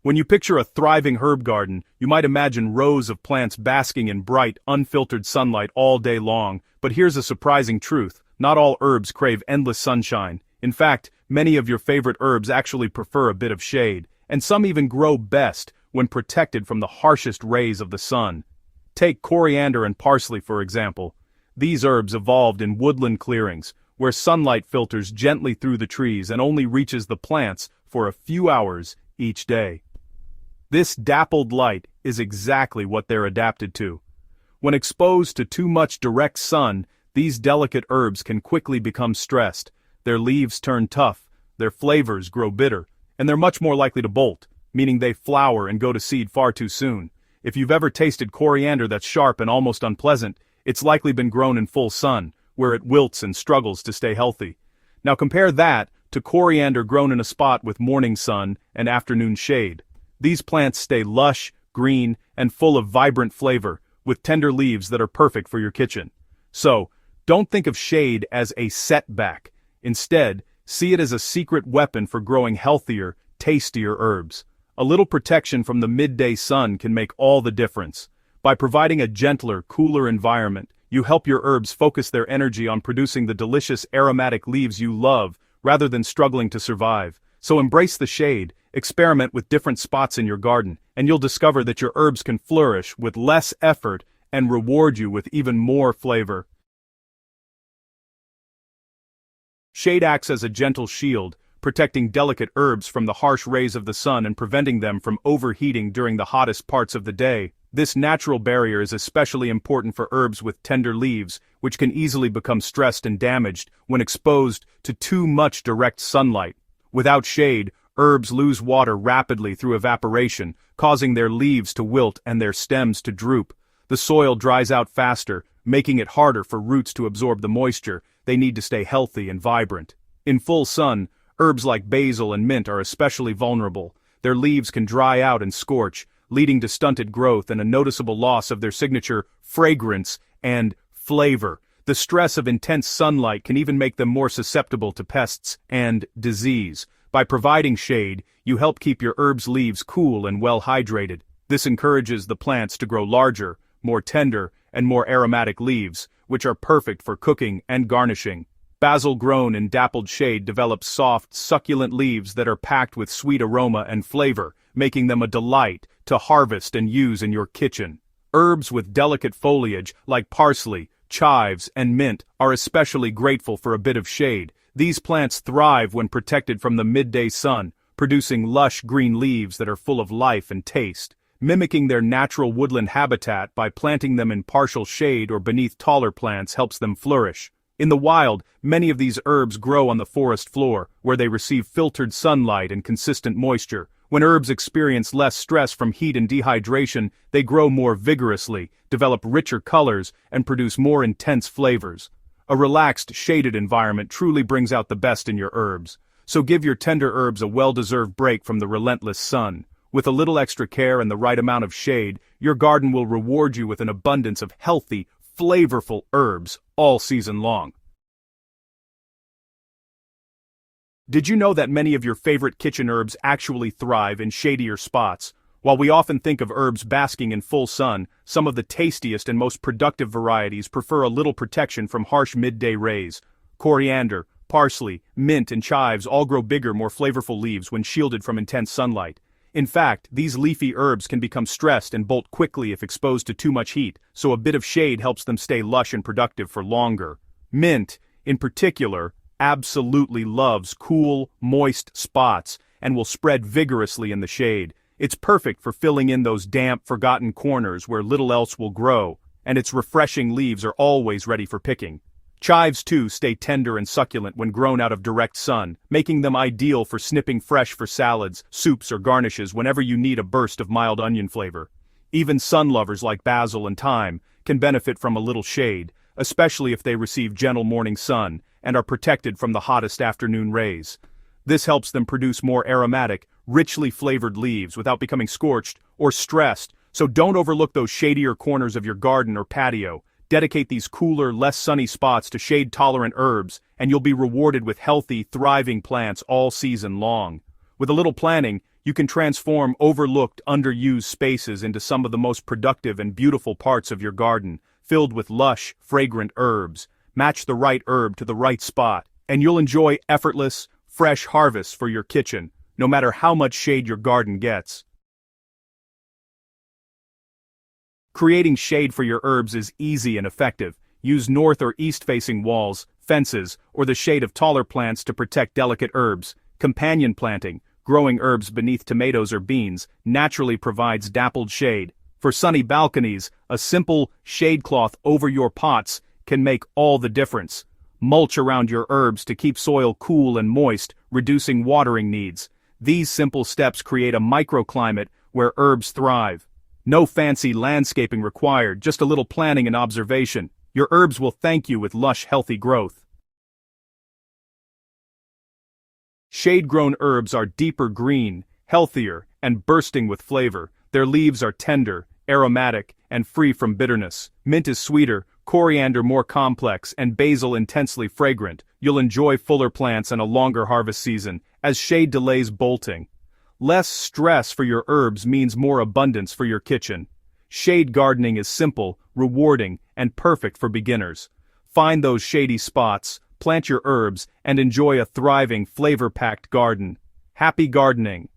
When you picture a thriving herb garden, you might imagine rows of plants basking in bright, unfiltered sunlight all day long, but here's a surprising truth: not all herbs crave endless sunshine. In fact, many of your favorite herbs actually prefer a bit of shade, and some even grow best when protected from the harshest rays of the sun. Take coriander and parsley for example. These herbs evolved in woodland clearings, where sunlight filters gently through the trees and only reaches the plants for a few hours each day. This dappled light is exactly what they're adapted to. When exposed to too much direct sun, these delicate herbs can quickly become stressed. Their leaves turn tough, their flavors grow bitter, and they're much more likely to bolt, meaning they flower and go to seed far too soon. If you've ever tasted coriander that's sharp and almost unpleasant, it's likely been grown in full sun, where it wilts and struggles to stay healthy. Now compare that to coriander grown in a spot with morning sun and afternoon shade. These plants stay lush, green, and full of vibrant flavor, with tender leaves that are perfect for your kitchen. So, don't think of shade as a setback. Instead, see it as a secret weapon for growing healthier, tastier herbs. A little protection from the midday sun can make all the difference. By providing a gentler, cooler environment, you help your herbs focus their energy on producing the delicious aromatic leaves you love, rather than struggling to survive. So embrace the shade, experiment with different spots in your garden, and you'll discover that your herbs can flourish with less effort and reward you with even more flavor. Shade acts as a gentle shield, protecting delicate herbs from the harsh rays of the sun and preventing them from overheating during the hottest parts of the day. This natural barrier is especially important for herbs with tender leaves, which can easily become stressed and damaged when exposed to too much direct sunlight. Without shade, herbs lose water rapidly through evaporation, causing their leaves to wilt and their stems to droop. The soil dries out faster, making it harder for roots to absorb the moisture they need to stay healthy and vibrant. In full sun, herbs like basil and mint are especially vulnerable. Their leaves can dry out and scorch, leading to stunted growth and a noticeable loss of their signature fragrance and flavor. The stress of intense sunlight can even make them more susceptible to pests and disease. By providing shade, you help keep your herbs' leaves cool and well hydrated. This encourages the plants to grow larger, more tender, and more aromatic leaves, which are perfect for cooking and garnishing. Basil grown in dappled shade develops soft, succulent leaves that are packed with sweet aroma and flavor, making them a delight to harvest and use in your kitchen. Herbs with delicate foliage, like parsley, chives, and mint, are especially grateful for a bit of shade. These plants thrive when protected from the midday sun, producing lush green leaves that are full of life and taste. Mimicking their natural woodland habitat by planting them in partial shade or beneath taller plants helps them flourish. In the wild, many of these herbs grow on the forest floor, where they receive filtered sunlight and consistent moisture. When herbs experience less stress from heat and dehydration, they grow more vigorously, develop richer colors, and produce more intense flavors. A relaxed, shaded environment truly brings out the best in your herbs. So give your tender herbs a well-deserved break from the relentless sun. With a little extra care and the right amount of shade, your garden will reward you with an abundance of healthy, flavorful herbs all season long. Did you know that many of your favorite kitchen herbs actually thrive in shadier spots? While we often think of herbs basking in full sun, some of the tastiest and most productive varieties prefer a little protection from harsh midday rays. Coriander, parsley, mint, and chives all grow bigger, more flavorful leaves when shielded from intense sunlight. In fact, these leafy herbs can become stressed and bolt quickly if exposed to too much heat, so a bit of shade helps them stay lush and productive for longer. Mint, in particular, absolutely loves cool, moist spots and will spread vigorously in the shade. It's perfect for filling in those damp, forgotten corners where little else will grow, and its refreshing leaves are always ready for picking. Chives, too, stay tender and succulent when grown out of direct sun, making them ideal for snipping fresh for salads, soups, or garnishes whenever you need a burst of mild onion flavor. Even sun lovers like basil and thyme can benefit from a little shade, especially if they receive gentle morning sun and are protected from the hottest afternoon rays. This helps them produce more aromatic, richly flavored leaves without becoming scorched or stressed, so don't overlook those shadier corners of your garden or patio. Dedicate these cooler, less sunny spots to shade-tolerant herbs, and you'll be rewarded with healthy, thriving plants all season long. With a little planning, You can transform overlooked, underused spaces into some of the most productive and beautiful parts of your garden, filled with lush, fragrant herbs. Match the right herb to the right spot, and you'll enjoy effortless, fresh harvests for your kitchen, no matter how much shade your garden gets. Creating shade for your herbs is easy and effective. Use north or east-facing walls, fences, or the shade of taller plants to protect delicate herbs. Companion planting, growing herbs beneath tomatoes or beans, naturally provides dappled shade. For sunny balconies, a simple shade cloth over your pots can make all the difference. Mulch around your herbs to keep soil cool and moist, reducing watering needs. These simple steps create a microclimate where herbs thrive. No fancy landscaping required, just a little planning and observation. Your herbs will thank you with lush, healthy growth. Shade-grown herbs are deeper green, healthier, and bursting with flavor. Their leaves are tender, aromatic, and free from bitterness. Mint is sweeter, coriander more complex, and basil intensely fragrant. You'll enjoy fuller plants and a longer harvest season, as shade delays bolting. Less stress for your herbs means more abundance for your kitchen. Shade gardening is simple, rewarding, and perfect for beginners. Find those shady spots, plant your herbs, and enjoy a thriving, flavor-packed garden. Happy gardening!